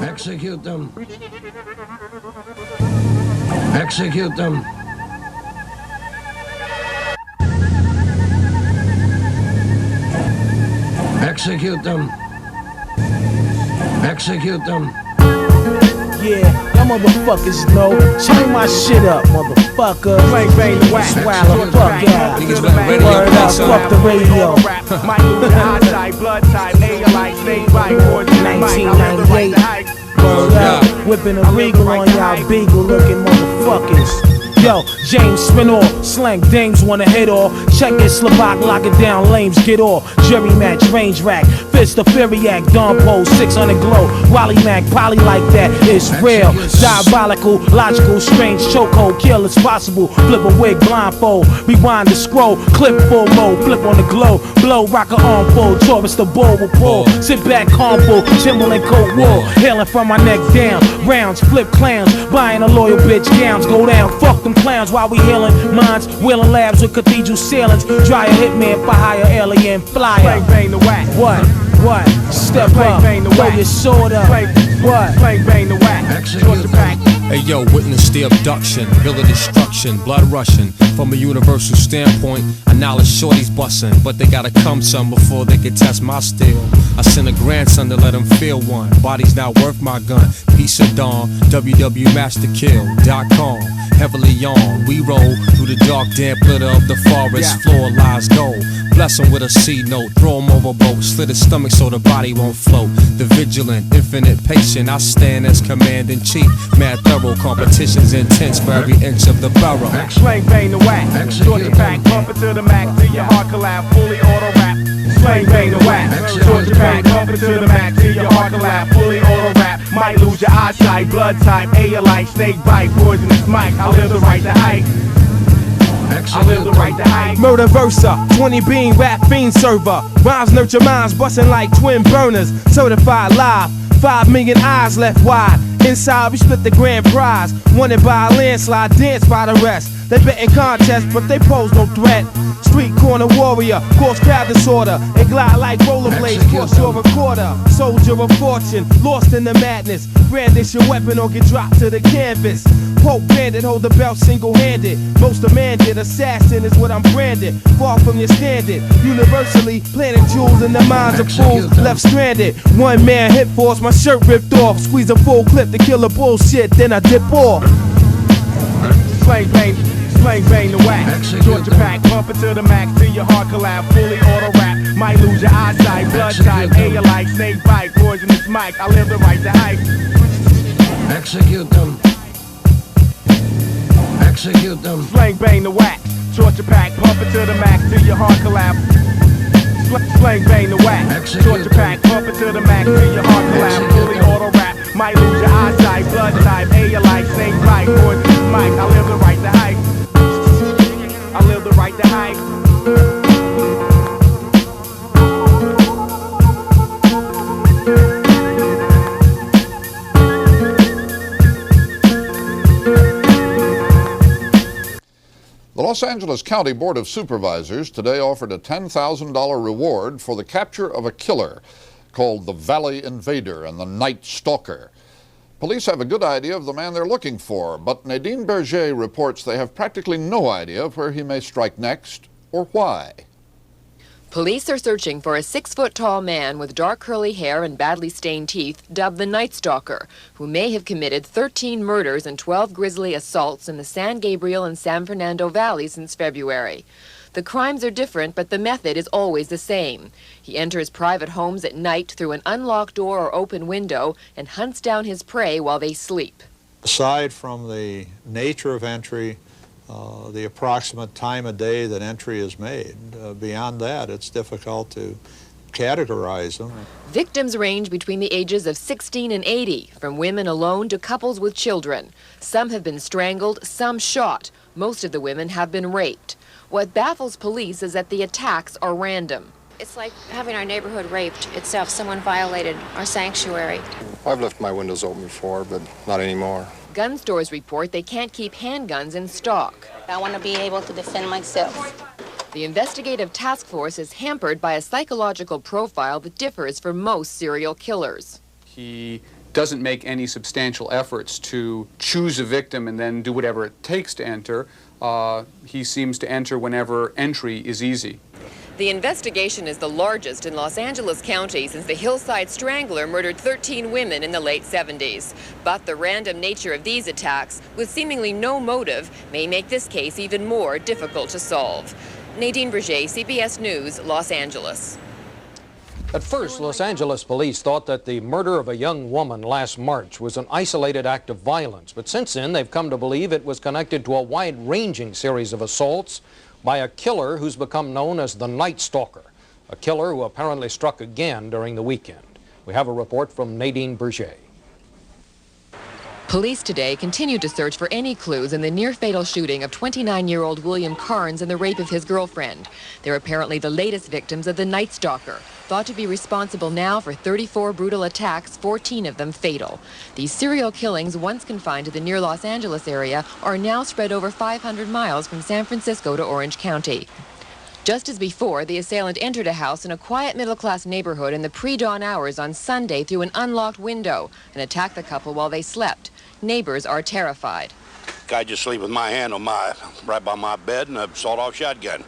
Execute them. Execute them. Execute them. Execute them. Yeah, y'all motherfuckers know. Turn my shit up, motherfucker. Bang, bang, whack. Swallow, fuck out. Word up, fuck the radio. 1998. Word up, whipping a regal on y'all beagle looking motherfuckers. Yo, James spin off, slang dames wanna hit off. Check it, Slovak, lock it down, lames get off. Jerry match, range rack, fist of Furiac, Don Pole, 600 glow. Wally Mac, poly like that, it's real. Diabolical, logical, strange, chokehold, kill it's possible. Flip a wig, blindfold, rewind the scroll, clip full mode, flip on the glow. Blow, rock a arm full, Taurus the bull will pull. Sit back, harmful, Timberland coat wool. Hailing from my neck down, rounds, flip clowns. Buying a loyal bitch, gowns go down, fuck them clowns while we healing minds, wheeling labs with cathedral ceilings. Try a hitman for hire, alien flyer. Bang, bang, the whack. What? Step up, throw your sword up. What? Bang, bang, the whack. Georgia pack. Hey yo, witness the abduction, bill of destruction, blood rushing. From a universal standpoint, I knowledge shorties bustin', but they gotta come some before they can test my steel. I sent a grandson to let him feel one. Body's not worth my gun. Peace of dawn, www.masterkill.com. Heavily on, we roll through the dark, damp litter of the forest. Floor lies gold. Bless him with a C note, throw him overboard, slit his stomach so the body won't float. The vigilant, infinite patient, I stand as command-in-chief. Mad thorough, competition's intense for every inch of the borough. Slang bang the whack, Georgia pack, bump it to the max, till your heart collapse, fully auto rap. Slang bang the whack, Georgia pack, bump it to the max, till your heart collapse, fully auto rap. Might lose your eyesight, blood type, A-alike, snake bite, poisonous mic. I live the right to hype. I live the right to hype. Murder versa, 20 bean rap fiend server. Rhymes nurture minds, bustin' like twin burners. Certified live, 5 million eyes left wide. Inside we split the grand prize. Wanted by a landslide, danced by the rest. They betting contests, but they pose no threat. Street corner warrior, course crowd disorder. And glide like rollerblades, cross your recorder. Soldier of fortune, lost in the madness. Brandish your weapon or get dropped to the canvas. Poke bandit, hold the belt single-handed. Most demanded, assassin is what I'm branded. Far from your standard, universally planting jewels in the minds of fools left stranded. One man hit force, my shirt ripped off. Squeeze a full clip to kill the bullshit, then I dip off. Slang bang the whack, Georgia pack, bump it to the max, till your heart collapse, fully auto rap. Might lose your eyesight, blood type, A-alike, snake bite, poisonous mic. I live the right to hype. Execute them. Execute them. Slang bang the whack, Georgia pack, bump it to the max, till your heart collapse. Slang bang the whack, Georgia pack, bump it to the max, till your heart collapse, fully auto rap. Might lose your eyesight, blood type, A-alike, snake bite, poisonous mic. I live the right to hype. I live the right to hype. The Los Angeles County Board of Supervisors today offered a $10,000 reward for the capture of a killer called the Valley Invader and the Night Stalker. Police have a good idea of the man they're looking for, but Nadine Berger reports they have practically no idea of where he may strike next or why. Police are searching for a 6-foot-tall man with dark curly hair and badly stained teeth, dubbed the Night Stalker, who may have committed 13 murders and 12 grisly assaults in the San Gabriel and San Fernando Valley since February. The crimes are different, but the method is always the same. He enters private homes at night through an unlocked door or open window and hunts down his prey while they sleep. Aside from the nature of entry, the approximate time of day that entry is made, beyond that, it's difficult to categorize them. Victims range between the ages of 16 and 80, from women alone to couples with children. Some have been strangled, some shot. Most of the women have been raped. What baffles police is that the attacks are random. It's like having our neighborhood raped itself. Someone violated our sanctuary. I've left my windows open before, but not anymore. Gun stores report they can't keep handguns in stock. I want to be able to defend myself. The investigative task force is hampered by a psychological profile that differs for most serial killers. He doesn't make any substantial efforts to choose a victim and then do whatever it takes to enter. He seems to enter whenever entry is easy. The investigation is the largest in Los Angeles County since the Hillside Strangler murdered 13 women in the late 70s. But the random nature of these attacks, with seemingly no motive, may make this case even more difficult to solve. Nadine Berger, CBS News, Los Angeles. At first, Los Angeles police thought that the murder of a young woman last March was an isolated act of violence, but since then they've come to believe it was connected to a wide-ranging series of assaults by a killer who's become known as the Night Stalker, a killer who apparently struck again during the weekend. We have a report from Nadine Berger. Police today continue to search for any clues in the near-fatal shooting of 29-year-old William Carnes and the rape of his girlfriend. They're apparently the latest victims of the Night Stalker, thought to be responsible now for 34 brutal attacks, 14 of them fatal. These serial killings, once confined to the near Los Angeles area, are now spread over 500 miles from San Francisco to Orange County. Just as before, the assailant entered a house in a quiet middle-class neighborhood in the pre-dawn hours on Sunday through an unlocked window and attacked the couple while they slept. Neighbors are terrified. Guy just sleep with my hand on right by my bed and a sawed-off shotgun,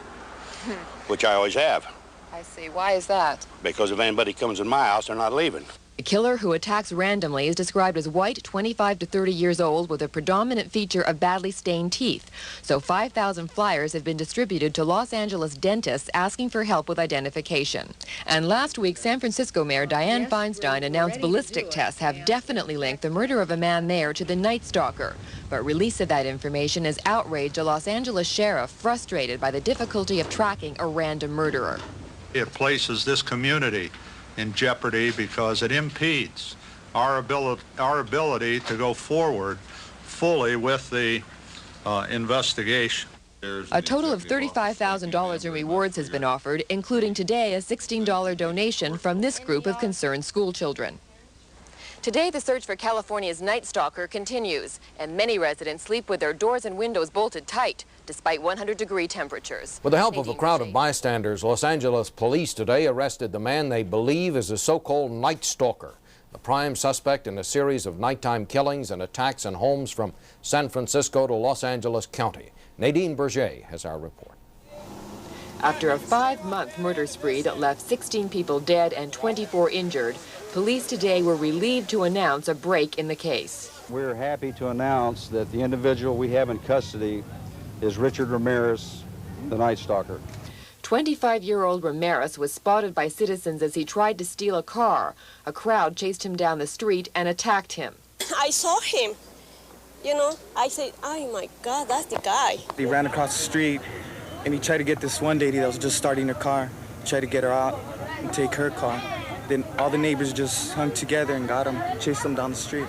which I always have. I see. Why is that? Because if anybody comes in my house, they're not leaving. The killer, who attacks randomly, is described as white, 25 to 30 years old, with a predominant feature of badly stained teeth. So 5,000 flyers have been distributed to Los Angeles dentists asking for help with identification. And last week, San Francisco Mayor Dianne Feinstein announced ballistic tests have definitely linked the murder of a man there to the Night Stalker. But release of that information has outraged a Los Angeles sheriff frustrated by the difficulty of tracking a random murderer. It places this community in jeopardy because it impedes our ability to go forward fully with the investigation. A total of $35,000 in rewards has been offered, including today a $16 donation from this group of concerned school children. Today, the search for California's Night Stalker continues, and many residents sleep with their doors and windows bolted tight, despite 100-degree temperatures. With the help of a crowd of bystanders, Los Angeles police today arrested the man they believe is a so-called Night Stalker, the prime suspect in a series of nighttime killings and attacks in homes from San Francisco to Los Angeles County. Nadine Berger has our report. After a 5-month murder spree that left 16 people dead and 24 injured, police today were relieved to announce a break in the case. We're happy to announce that the individual we have in custody is Richard Ramirez, the Night Stalker. 25-year-old Ramirez was spotted by citizens as he tried to steal a car. A crowd chased him down the street and attacked him. I saw him. You know, I said, oh my God, that's the guy. He ran across the street and he tried to get this one lady that was just starting her car, tried to get her out and take her car. Then all the neighbors just hung together and got him, chased him down the street.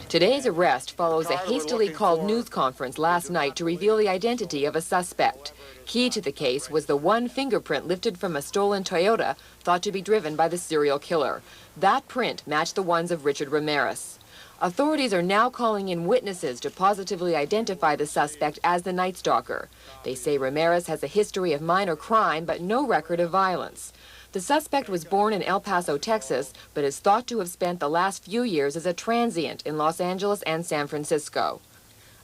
Today's arrest follows a hastily called news conference last night to reveal the identity of a suspect. Key to the case was the one fingerprint lifted from a stolen Toyota thought to be driven by the serial killer. That print matched the ones of Richard Ramirez. Authorities are now calling in witnesses to positively identify the suspect as the Night Stalker. They say Ramirez has a history of minor crime but no record of violence. The suspect was born in El Paso, Texas, but is thought to have spent the last few years as a transient in Los Angeles and San Francisco.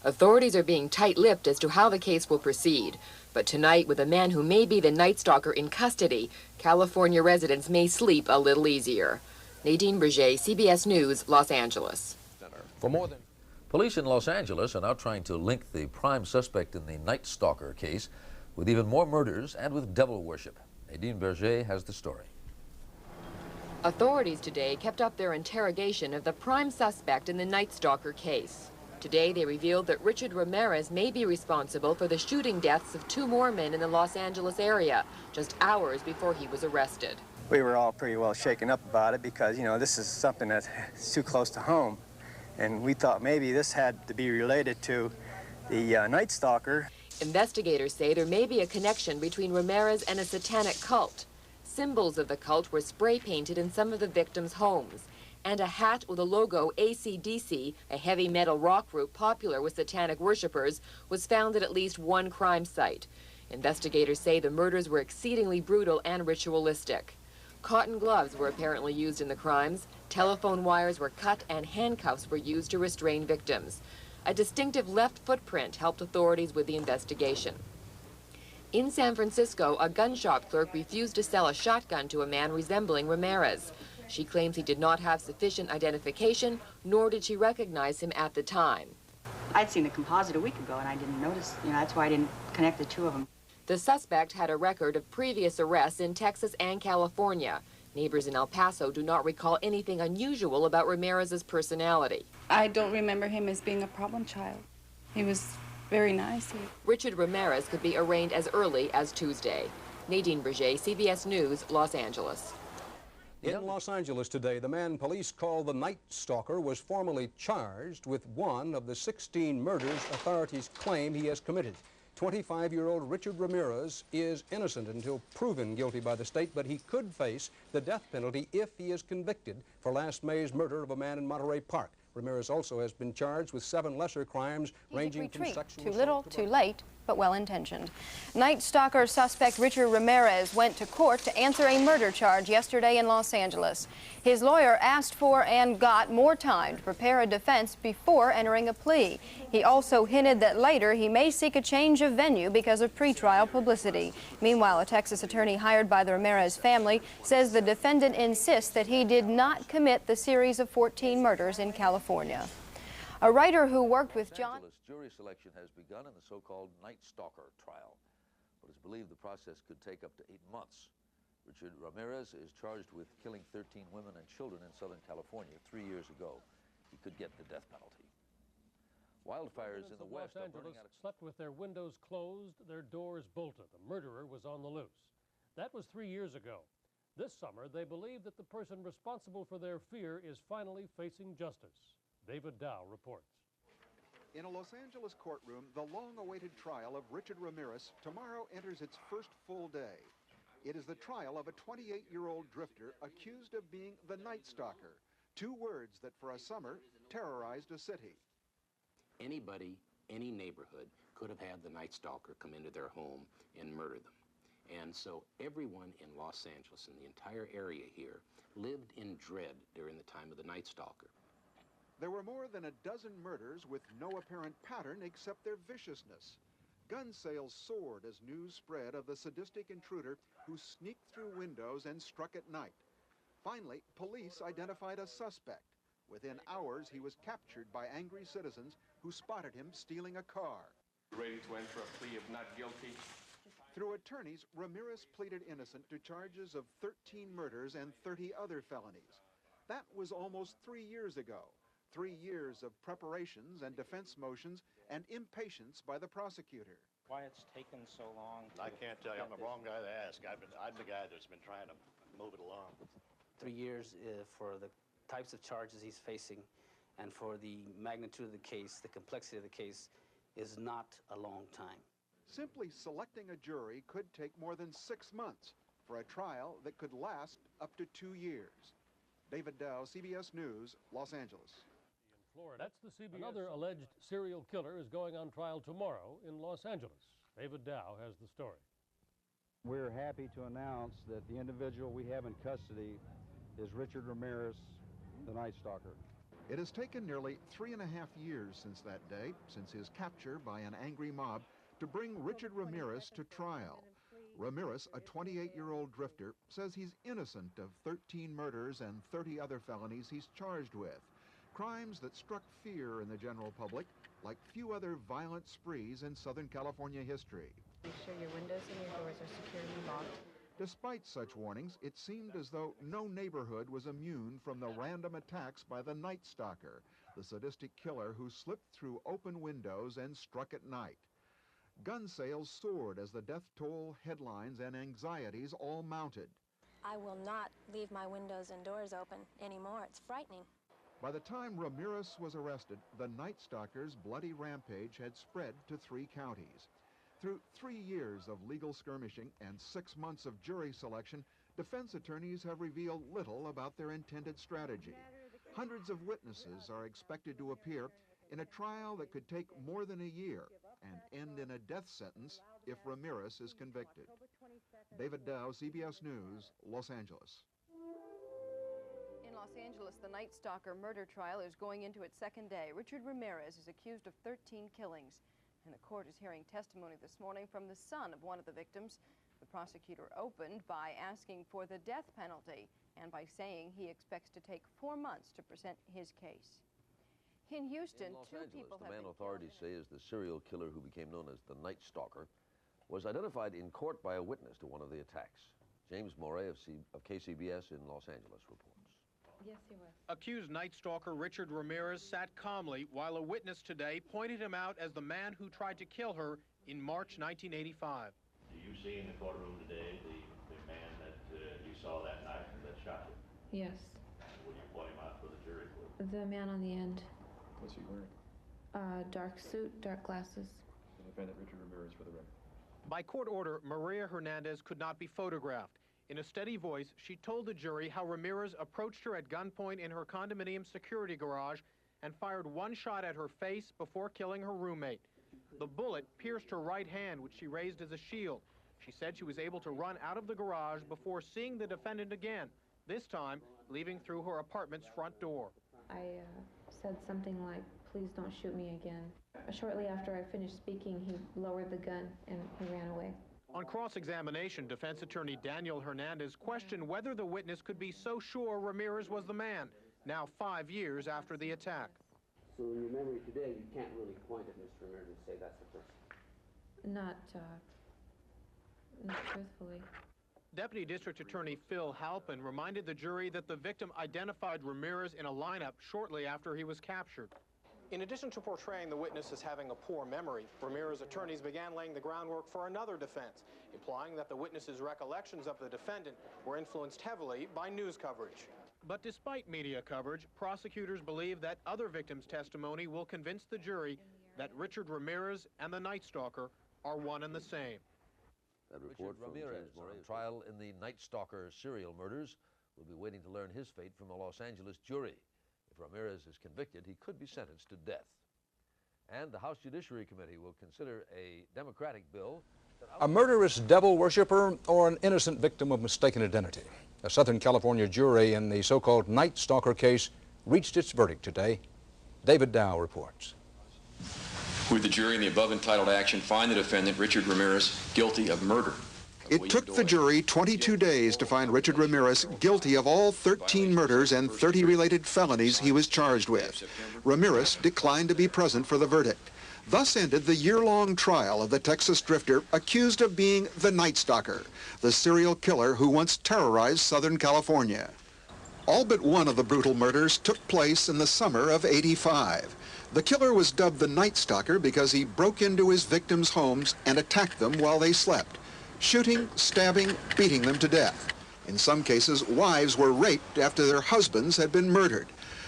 Authorities are being tight-lipped as to how the case will proceed. But tonight, with a man who may be the Night Stalker in custody, California residents may sleep a little easier. Nadine Berger, CBS News, Los Angeles. For more than Police in Los Angeles are now trying to link the prime suspect in the Night Stalker case with even more murders and with devil worship. Nadine Berger has the story. Authorities today kept up their interrogation of the prime suspect in the Night Stalker case. Today they revealed that Richard Ramirez may be responsible for the shooting deaths of 2 more men in the Los Angeles area, just hours before he was arrested. We were all pretty well shaken up about it because, you know, this is something that's too close to home. And we thought maybe this had to be related to the Night Stalker. Investigators say there may be a connection between Ramirez and a satanic cult. Symbols of the cult were spray painted in some of the victims' homes, and a hat with the logo AC/DC, a heavy metal rock group popular with satanic worshippers, was found at least one crime site. Investigators say the murders were exceedingly brutal and ritualistic. Cotton gloves were apparently used in the crimes, telephone wires were cut, and handcuffs were used to restrain victims. A distinctive left footprint helped authorities with the investigation. In San Francisco, a gun shop clerk refused to sell a shotgun to a man resembling Ramirez. She claims he did not have sufficient identification, nor did she recognize him at the time. I'd seen the composite a week ago and I didn't notice, that's why I didn't connect the two of them. The suspect had a record of previous arrests in Texas and California. Neighbors in El Paso do not recall anything unusual about Ramirez's personality. I don't remember him as being a problem child. He was very nice. Richard Ramirez could be arraigned as early as Tuesday. Nadine Berger, CBS News, Los Angeles. In Los Angeles today, the man police call the Night Stalker was formally charged with one of the 16 murders authorities claim he has committed. 25-year-old Richard Ramirez is innocent until proven guilty by the state, but he could face the death penalty if he is convicted for last May's murder of a man in Monterey Park. Ramirez also has been charged with 7 lesser crimes ranging from sexual too little, too late, but well-intentioned. Night Stalker suspect Richard Ramirez went to court to answer a murder charge yesterday in Los Angeles. His lawyer asked for and got more time to prepare a defense before entering a plea. He also hinted that later he may seek a change of venue because of pretrial publicity. Meanwhile, a Texas attorney hired by the Ramirez family says the defendant insists that he did not commit the series of 14 murders in California. A writer who worked with John... Jury selection has begun in the so-called Night Stalker trial, but it's believed the process could take up to 8 months. Richard Ramirez is charged with killing 13 women and children in Southern California 3 years ago. He could get the death penalty. Wildfires in the west Los Angeles slept with their windows closed, their doors bolted. The murderer was on the loose. That was 3 years ago. This summer, they believe that the person responsible for their fear is finally facing justice. David Dow reports. In a Los Angeles courtroom, the long-awaited trial of Richard Ramirez tomorrow enters its first full day. It is the trial of a 28-year-old drifter accused of being the Night Stalker, 2 words that for a summer terrorized a city. Anybody, any neighborhood could have had the Night Stalker come into their home and murder them. And so everyone in Los Angeles, in the entire area here, lived in dread during the time of the Night Stalker. There were more than a dozen murders with no apparent pattern except their viciousness. Gun sales soared as news spread of the sadistic intruder who sneaked through windows and struck at night. Finally, police identified a suspect. Within hours, he was captured by angry citizens who spotted him stealing a car. Ready to enter a plea of not guilty? Through attorneys, Ramirez pleaded innocent to charges of 13 murders and 30 other felonies. That was almost 3 years ago. 3 years of preparations and defense motions and impatience by the prosecutor. Why it's taken so long? I can't tell you. I'm the wrong guy to ask. I'm the guy that's been trying to move it along. 3 years for the types of charges he's facing and for the magnitude of the case, the complexity of the case, is not a long time. Simply selecting a jury could take more than 6 months for a trial that could last up to 2 years. David Dow, CBS News, Los Angeles. That's the CBS. Another alleged serial killer is going on trial tomorrow in Los Angeles. David Dow has the story. We're happy to announce that the individual we have in custody is Richard Ramirez, the Night Stalker. It has taken nearly 3.5 years since that day, since his capture by an angry mob, to bring Richard Ramirez to trial. Ramirez, a 28-year-old drifter, says he's innocent of 13 murders and 30 other felonies he's charged with. Crimes that struck fear in the general public, like few other violent sprees in Southern California history. Make sure your windows and your doors are securely locked. Despite such warnings, it seemed as though no neighborhood was immune from the random attacks by the Night Stalker, the sadistic killer who slipped through open windows and struck at night. Gun sales soared as the death toll, headlines, and anxieties all mounted. I will not leave my windows and doors open anymore. It's frightening. By the time Ramirez was arrested, the Night Stalker's bloody rampage had spread to 3 counties. Through 3 years of legal skirmishing and 6 months of jury selection, defense attorneys have revealed little about their intended strategy. Hundreds of witnesses are expected to appear in a trial that could take more than a year. and end in a death sentence if Ramirez is convicted. David Dow, CBS News, Los Angeles. In Los Angeles, the Night Stalker murder trial is going into its second day. Richard Ramirez is accused of 13 killings, and the court is hearing testimony this morning from the son of one of the victims. The prosecutor opened by asking for the death penalty and by saying he expects to take 4 months to present his case. In Houston, two people have been killed. The man authorities say is the serial killer who became known as the Night Stalker was identified in court by a witness to one of the attacks. James Moret of KCBS in Los Angeles reports. Yes, he was. Accused Night Stalker Richard Ramirez sat calmly while a witness today pointed him out as the man who tried to kill her in March 1985. Do you see in the courtroom today the man that you saw that night that shot you? Yes. Would you point him out for the jury, please? The man on the end. What's he wearing? Dark suit, dark glasses. The defendant, Richard Ramirez, for the record. By court order, Maria Hernandez could not be photographed. In a steady voice, she told the jury how Ramirez approached her at gunpoint in her condominium security garage and fired one shot at her face before killing her roommate. The bullet pierced her right hand, which she raised as a shield. She said she was able to run out of the garage before seeing the defendant again, this time leaving through her apartment's front door. I said something like, "Please don't shoot me again." Shortly after I finished speaking, he lowered the gun and he ran away. On cross-examination, defense attorney Daniel Hernandez questioned whether the witness could be so sure Ramirez was the man, now 5 years after the attack. So in your memory today, you can't really point at Mr. Ramirez and say that's the person? Not truthfully. Deputy District Attorney Phil Halpin reminded the jury that the victim identified Ramirez in a lineup shortly after he was captured. In addition to portraying the witness as having a poor memory, Ramirez attorneys began laying the groundwork for another defense, implying that the witness's recollections of the defendant were influenced heavily by news coverage. But despite media coverage, prosecutors believe that other victims' testimony will convince the jury that Richard Ramirez and the Night Stalker are one and the same. That report from James Moret. On trial in the Night Stalker serial murders will be waiting to learn his fate from a Los Angeles jury. If Ramirez is convicted, he could be sentenced to death. And the House Judiciary Committee will consider a Democratic bill. A murderous devil worshiper or an innocent victim of mistaken identity. A Southern California jury in the so-called Night Stalker case reached its verdict today. David Dow reports. Would the jury in the above entitled action find the defendant, Richard Ramirez, guilty of murder? It took the jury 22 days to find Richard Ramirez guilty of all 13 murders and 30 related felonies he was charged with. Ramirez declined to be present for the verdict. Thus ended the year-long trial of the Texas drifter accused of being the Night Stalker, the serial killer who once terrorized Southern California. All but one of the brutal murders took place in the summer of '85. The killer was dubbed the Night Stalker because he broke into his victims' homes and attacked them while they slept, shooting, stabbing, beating them to death. In some cases, wives were raped after their husbands had been murdered.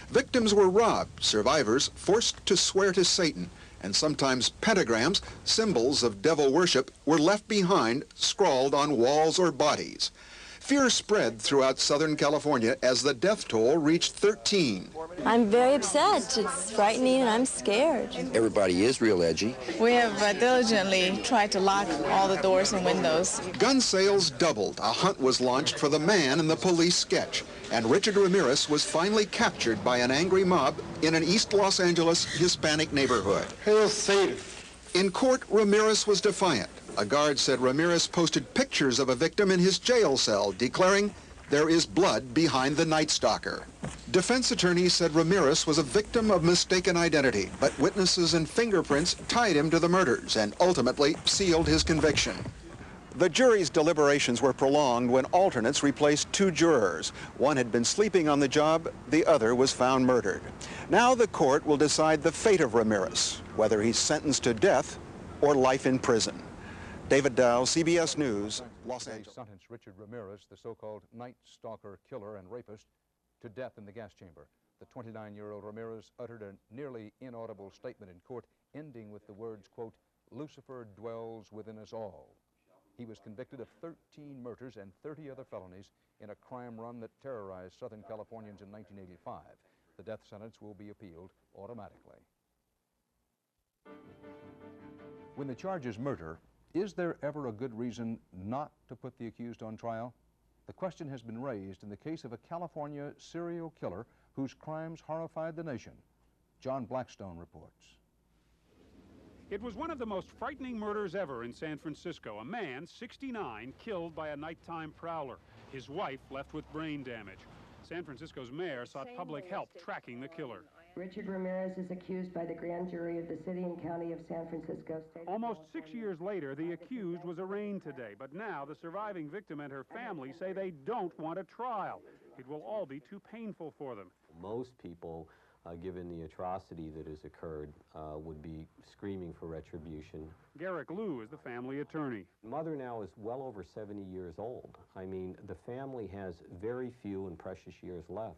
Victims were robbed, survivors forced to swear to Satan, and sometimes pentagrams, symbols of devil worship, were left behind, scrawled on walls or bodies. Fear spread throughout Southern California as the death toll reached 13. I'm very upset. It's frightening and I'm scared. Everybody is real edgy. We have diligently tried to lock all the doors and windows. Gun sales doubled. A hunt was launched for the man in the police sketch, and Richard Ramirez was finally captured by an angry mob in an East Los Angeles Hispanic neighborhood. Hail Satan. In court, Ramirez was defiant. A guard said Ramirez posted pictures of a victim in his jail cell, declaring, "There is blood behind the Night Stalker." Defense attorneys said Ramirez was a victim of mistaken identity, but witnesses and fingerprints tied him to the murders and ultimately sealed his conviction. The jury's deliberations were prolonged when alternates replaced two jurors. One had been sleeping on the job, the other was found murdered. Now the court will decide the fate of Ramirez, whether he's sentenced to death or life in prison. David Dow, CBS News, Los Angeles. Sentenced Richard Ramirez, the so-called Night Stalker killer and rapist, to death in the gas chamber. The 29-year-old Ramirez uttered a nearly inaudible statement in court, ending with the words, quote, "Lucifer dwells within us all." He was convicted of 13 murders and 30 other felonies in a crime run that terrorized Southern Californians in 1985. The death sentence will be appealed automatically. When the charge is murder, is there ever a good reason not to put the accused on trial? The question has been raised in the case of a California serial killer whose crimes horrified the nation. John Blackstone reports. It was one of the most frightening murders ever in San Francisco. A man, 69, killed by a nighttime prowler. His wife left with brain damage. San Francisco's mayor sought public help tracking the killer. Richard Ramirez is accused by the grand jury of the city and county of San Francisco. Almost 6 years later, the accused was arraigned today, but now the surviving victim and her family say they don't want a trial. It will all be too painful for them. Most people, given the atrocity that has occurred, would be screaming for retribution. Garrick Liu is the family attorney. Mother now is well over 70 years old. I mean, the family has very few and precious years left.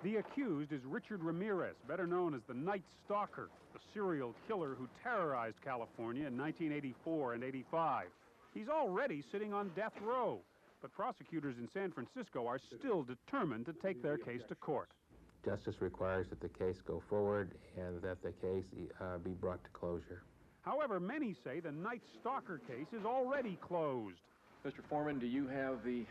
The accused is Richard Ramirez, better known as the Night Stalker, the serial killer who terrorized California in 1984 and 85. He's already sitting on death row, but prosecutors in San Francisco are still determined to take their case to court. Justice requires that the case go forward and that the case be brought to closure. However, many say the Night Stalker case is already closed. Mr. Foreman, do you have the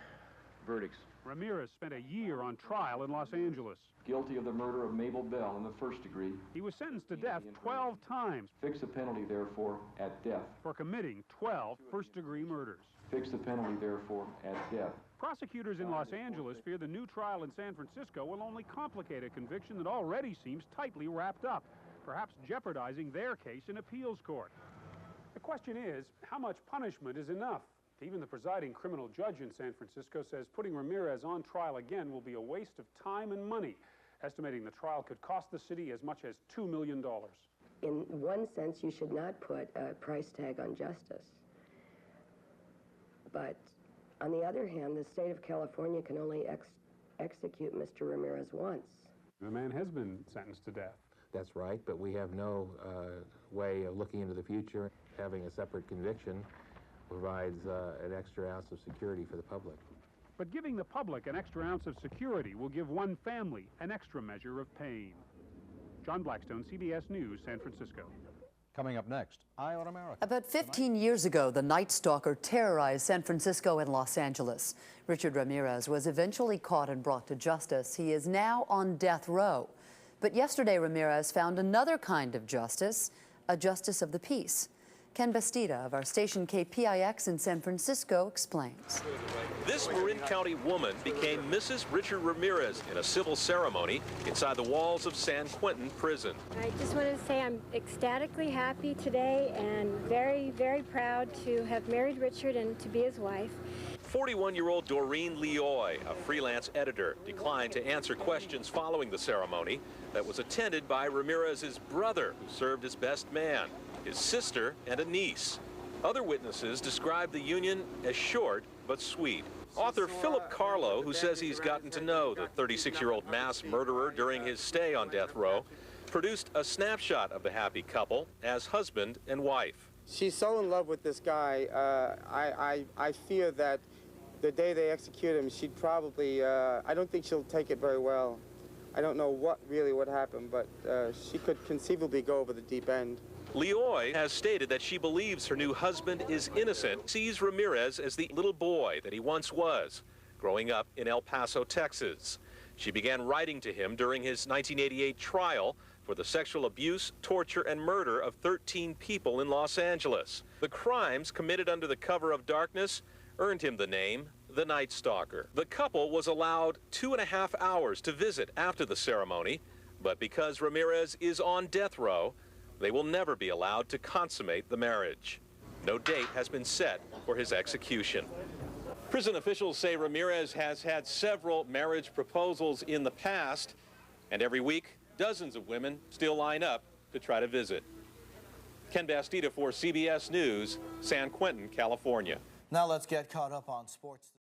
verdicts? Ramirez spent a year on trial in Los Angeles. Guilty of the murder of Mabel Bell in the first degree. He was sentenced to death 12 times. Fix the penalty, therefore, at death. For committing 12 first-degree murders. Fix the penalty, therefore, at death. Prosecutors in Los Angeles fear the new trial in San Francisco will only complicate a conviction that already seems tightly wrapped up, perhaps jeopardizing their case in appeals court. The question is, how much punishment is enough? Even the presiding criminal judge in San Francisco says putting Ramirez on trial again will be a waste of time and money, estimating the trial could cost the city as much as $2 million. In one sense, you should not put a price tag on justice. But on the other hand, the state of California can only execute Mr. Ramirez once. The man has been sentenced to death. That's right, but we have no way of looking into the future. Having a separate conviction provides an extra ounce of security for the public. But giving the public an extra ounce of security will give one family an extra measure of pain. John Blackstone, CBS News, San Francisco. Coming up next, Eye on America. About 15 years ago, the Night Stalker terrorized San Francisco and Los Angeles. Richard Ramirez was eventually caught and brought to justice. He is now on death row. But yesterday, Ramirez found another kind of justice, a justice of the peace. Ken Bastida of our station KPIX in San Francisco explains. This Marin County woman became Mrs. Richard Ramirez in a civil ceremony inside the walls of San Quentin Prison. I just wanted to say I'm ecstatically happy today and very, very proud to have married Richard and to be his wife. 41-year-old Doreen Leoy, a freelance editor, declined to answer questions following the ceremony that was attended by Ramirez's brother, who served as best man, his sister, and a niece. Other witnesses described the union as short but sweet. Author Philip Carlo, who says he's gotten to know the 36-year-old mass murderer during his stay on death row, produced a snapshot of the happy couple as husband and wife. She's so in love with this guy. I fear that the day they execute him, she'd probably, I don't think she'll take it very well. I don't know what happened, but she could conceivably go over the deep end. Leoy has stated that she believes her new husband is innocent, sees Ramirez as the little boy that he once was, growing up in El Paso, Texas. She began writing to him during his 1988 trial for the sexual abuse, torture, and murder of 13 people in Los Angeles. The crimes committed under the cover of darkness earned him the name the Night Stalker. The couple was allowed 2.5 hours to visit after the ceremony, but because Ramirez is on death row, they will never be allowed to consummate the marriage. No date has been set for his execution. Prison officials say Ramirez has had several marriage proposals in the past, and every week, dozens of women still line up to try to visit. Ken Bastida for CBS News, San Quentin, California. Now let's get caught up on sports.